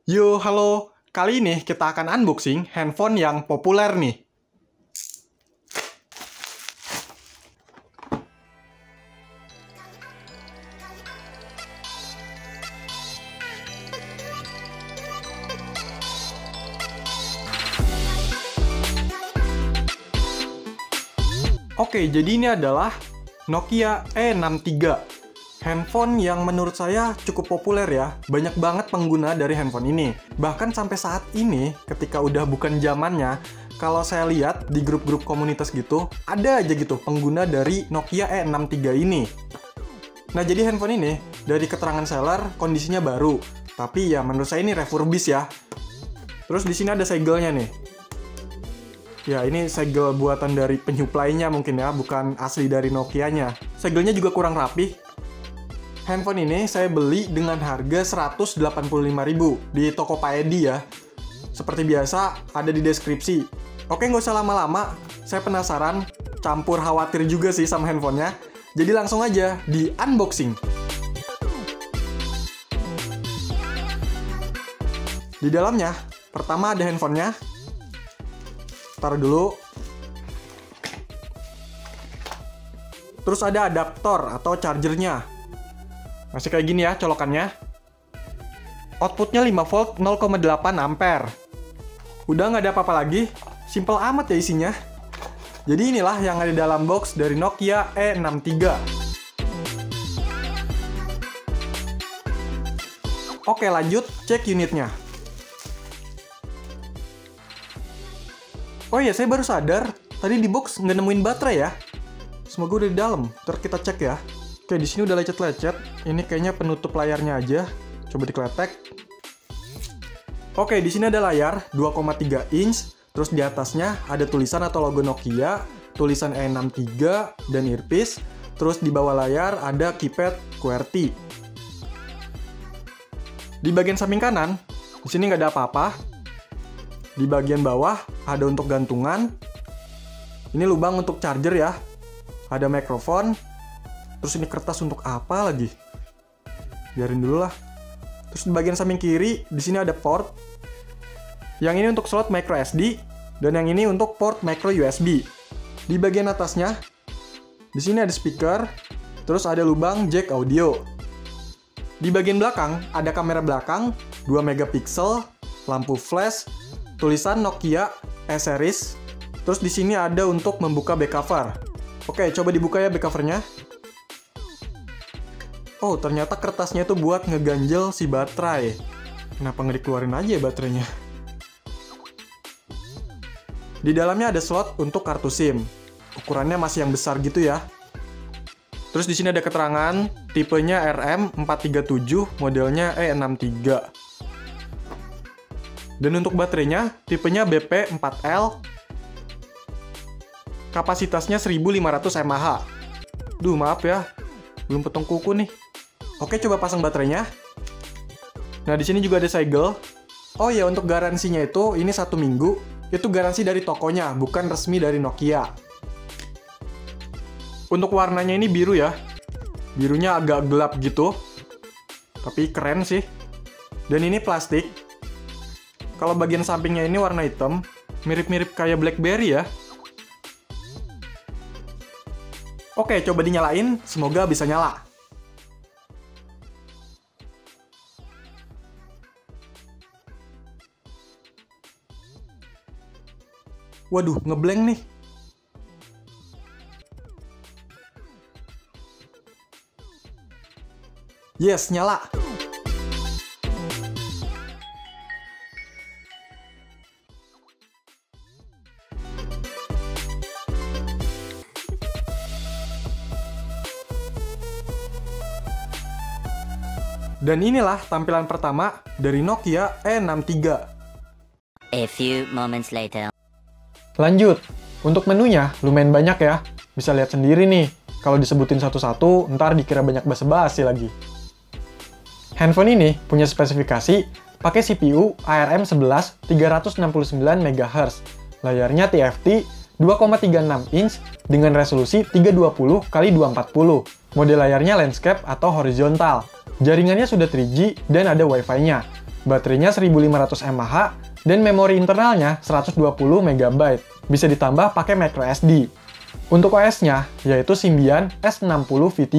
Yo, halo. Kali ini kita akan unboxing handphone yang populer nih. Oke, jadi ini adalah Nokia E63. Handphone yang menurut saya cukup populer ya. Banyak banget pengguna dari handphone ini. Bahkan sampai saat ini, ketika udah bukan zamannya, kalau saya lihat di grup-grup komunitas gitu, ada aja gitu pengguna dari Nokia E63 ini. Nah, jadi handphone ini dari keterangan seller kondisinya baru, tapi ya menurut saya ini refurbish ya. Terus di sini ada segelnya nih. Ya, ini segel buatan dari penyuplainya mungkin ya, bukan asli dari Nokia-nya. Segelnya juga kurang rapih. Handphone ini saya beli dengan harga 185.000 di toko Pak Edi ya. Seperti biasa, ada di deskripsi. Oke, nggak usah lama-lama. Saya penasaran, campur khawatir juga sih sama handphonenya. Jadi langsung aja di unboxing. Di dalamnya, pertama ada handphonenya. Taruh dulu. Terus ada adaptor atau chargernya. Masih kayak gini ya colokannya. Outputnya 5 volt 0,8 ampere. Udah nggak ada apa-apa lagi. Simple amat ya isinya. Jadi inilah yang ada di dalam box dari Nokia E63. Oke, lanjut cek unitnya. Oh iya, saya baru sadar, tadi di box nggak nemuin baterai ya. Semoga udah di dalam, ntar kita cek ya. Oke, di sini udah lecet-lecet. Ini kayaknya penutup layarnya aja. Coba dikletek. Oke, di sini ada layar 2,3 inch. Terus di atasnya ada tulisan atau logo Nokia, tulisan E63 dan earpiece. Terus di bawah layar ada keypad QWERTY. Di bagian samping kanan, di sini nggak ada apa-apa. Di bagian bawah ada untuk gantungan. Ini lubang untuk charger ya. Ada mikrofon. Terus ini kertas untuk apa lagi? Biarin dulu lah. Terus di bagian samping kiri, di sini ada port. Yang ini untuk slot micro SD dan yang ini untuk port micro USB. Di bagian atasnya, di sini ada speaker. Terus ada lubang jack audio. Di bagian belakang ada kamera belakang 2 megapiksel, lampu flash, tulisan Nokia E-series. Terus di sini ada untuk membuka back cover. Oke, coba dibuka ya back covernya. Oh, ternyata kertasnya itu buat ngeganjel si baterai. Kenapa nggak dikeluarin aja ya baterainya? Di dalamnya ada slot untuk kartu SIM. Ukurannya masih yang besar gitu ya. Terus di sini ada keterangan, tipenya RM437, modelnya E63. Dan untuk baterainya, tipenya BP4L. Kapasitasnya 1500 mAh. Duh, maaf ya. Belum potong kuku nih. Oke, coba pasang baterainya. Nah, di sini juga ada segel. Oh ya, untuk garansinya itu, ini 1 minggu. Itu garansi dari tokonya, bukan resmi dari Nokia. Untuk warnanya ini biru ya. Birunya agak gelap gitu. Tapi keren sih. Dan ini plastik. Kalau bagian sampingnya ini warna hitam, mirip-mirip kayak BlackBerry ya. Oke, coba dinyalain, semoga bisa nyala. Waduh, ngeblank nih. Yes, nyala. Dan inilah tampilan pertama dari Nokia E63. A few moments later. Lanjut, untuk menunya lumayan banyak ya. Bisa lihat sendiri nih, kalau disebutin satu-satu, ntar dikira banyak basa-basi lagi. Handphone ini punya spesifikasi pakai CPU ARM11 369 MHz, layarnya TFT 2,36 inch dengan resolusi 320x240. Mode layarnya landscape atau horizontal. Jaringannya sudah 3G dan ada Wi-Fi-nya. baterainya 1500 mAh, dan memori internalnya 120 MB. Bisa ditambah pakai microSD. Untuk OS-nya, yaitu Symbian S60 V3.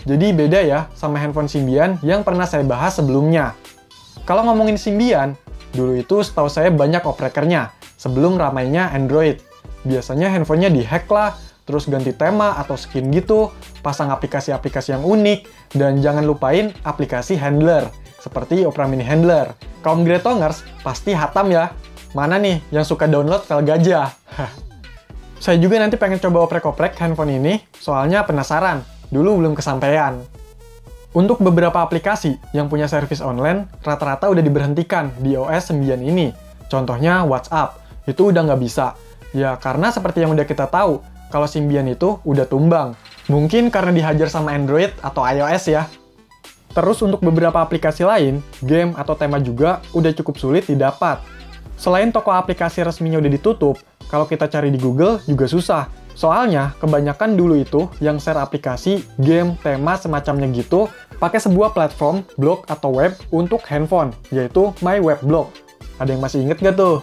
Jadi beda ya sama handphone Symbian yang pernah saya bahas sebelumnya. Kalau ngomongin Symbian, dulu itu setahu saya banyak oprekernya, sebelum ramainya Android. Biasanya handphonenya dihack lah, terus ganti tema atau skin gitu, pasang aplikasi-aplikasi yang unik, dan jangan lupain aplikasi handler, seperti Opera Mini Handler. Kaum Gretongers pasti hatam ya. Mana nih yang suka download file gajah? Saya juga nanti pengen coba oprek-oprek handphone ini, soalnya penasaran. Dulu belum kesampaian. Untuk beberapa aplikasi yang punya servis online, rata-rata udah diberhentikan di OS 9 ini. Contohnya WhatsApp, itu udah nggak bisa. Ya karena seperti yang udah kita tahu, kalau Symbian itu udah tumbang. Mungkin karena dihajar sama Android atau iOS ya. Terus untuk beberapa aplikasi lain, game atau tema juga udah cukup sulit didapat. Selain toko aplikasi resminya udah ditutup, kalau kita cari di Google juga susah. Soalnya, kebanyakan dulu itu yang share aplikasi, game, tema, semacamnya gitu, pakai sebuah platform, blog atau web untuk handphone, yaitu MyWebblog. Ada yang masih inget gak tuh?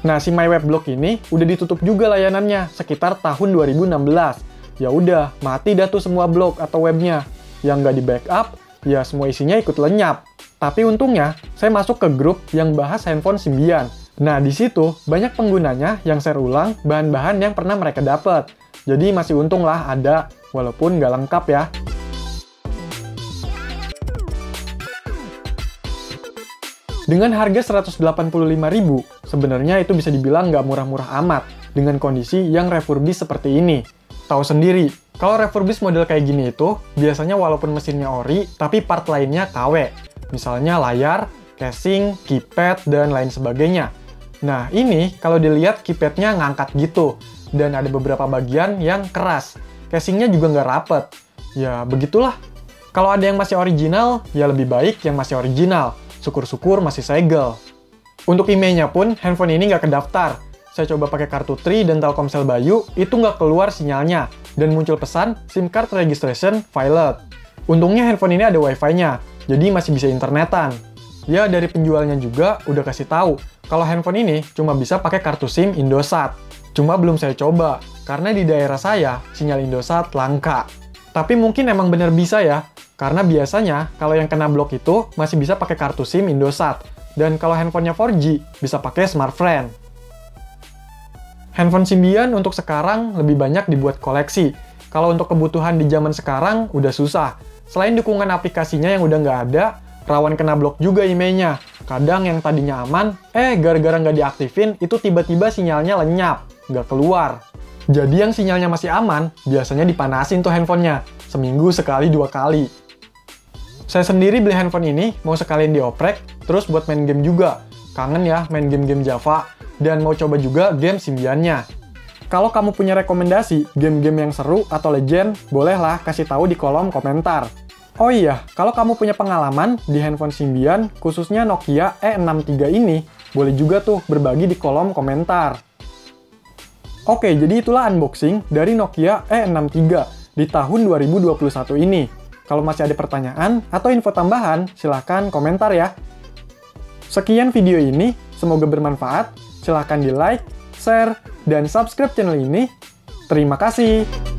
Nah, si MyWebblog ini udah ditutup juga layanannya sekitar tahun 2016. Ya udah, mati dah tuh semua blog atau webnya. Yang nggak di-backup, ya semua isinya ikut lenyap. Tapi untungnya, saya masuk ke grup yang bahas handphone Symbian. Nah, di situ banyak penggunanya yang share ulang bahan-bahan yang pernah mereka dapat. Jadi masih untung lah ada, walaupun nggak lengkap ya. Dengan harga 185.000, sebenarnya itu bisa dibilang nggak murah-murah amat dengan kondisi yang refurbish seperti ini. Tahu sendiri, kalau refurbish model kayak gini itu, biasanya walaupun mesinnya ori, tapi part lainnya KW. Misalnya layar, casing, keypad, dan lain sebagainya. Nah, ini kalau dilihat keypadnya ngangkat gitu, dan ada beberapa bagian yang keras. Casingnya juga nggak rapet. Ya, begitulah. Kalau ada yang masih original, ya lebih baik yang masih original. Syukur-syukur masih segel. Untuk IMEI-nya pun, handphone ini nggak kedaftar. Saya coba pakai kartu Tri dan Telkomsel Bayu, itu nggak keluar sinyalnya. Dan muncul pesan SIM card registration failed. Untungnya handphone ini ada Wi-Fi-nya, jadi masih bisa internetan. Ya, dari penjualnya juga udah kasih tahu kalau handphone ini cuma bisa pakai kartu SIM Indosat. Cuma belum saya coba, karena di daerah saya sinyal Indosat langka. Tapi mungkin emang bener bisa ya, karena biasanya kalau yang kena blok itu masih bisa pakai kartu SIM Indosat. Dan kalau handphonenya 4G, bisa pakai smartfren. Handphone Symbian untuk sekarang lebih banyak dibuat koleksi. Kalau untuk kebutuhan di zaman sekarang udah susah. Selain dukungan aplikasinya yang udah nggak ada, rawan kena blok juga IMEI-nya. Kadang yang tadinya aman, gara-gara nggak diaktifin, itu tiba-tiba sinyalnya lenyap, nggak keluar. Jadi yang sinyalnya masih aman, biasanya dipanasin tuh handphonenya. Seminggu sekali 2 kali. Saya sendiri beli handphone ini, mau sekalian dioprek, terus buat main game juga. Kangen ya main game-game Java, dan mau coba juga game Symbian-nya. Kalau kamu punya rekomendasi game-game yang seru atau legend, bolehlah kasih tahu di kolom komentar. Oh iya, kalau kamu punya pengalaman di handphone Symbian, khususnya Nokia E63 ini, boleh juga tuh berbagi di kolom komentar. Oke, jadi itulah unboxing dari Nokia E63 di tahun 2021 ini. Kalau masih ada pertanyaan atau info tambahan, silahkan komentar ya. Sekian video ini, semoga bermanfaat. Silahkan di like, share, dan subscribe channel ini. Terima kasih.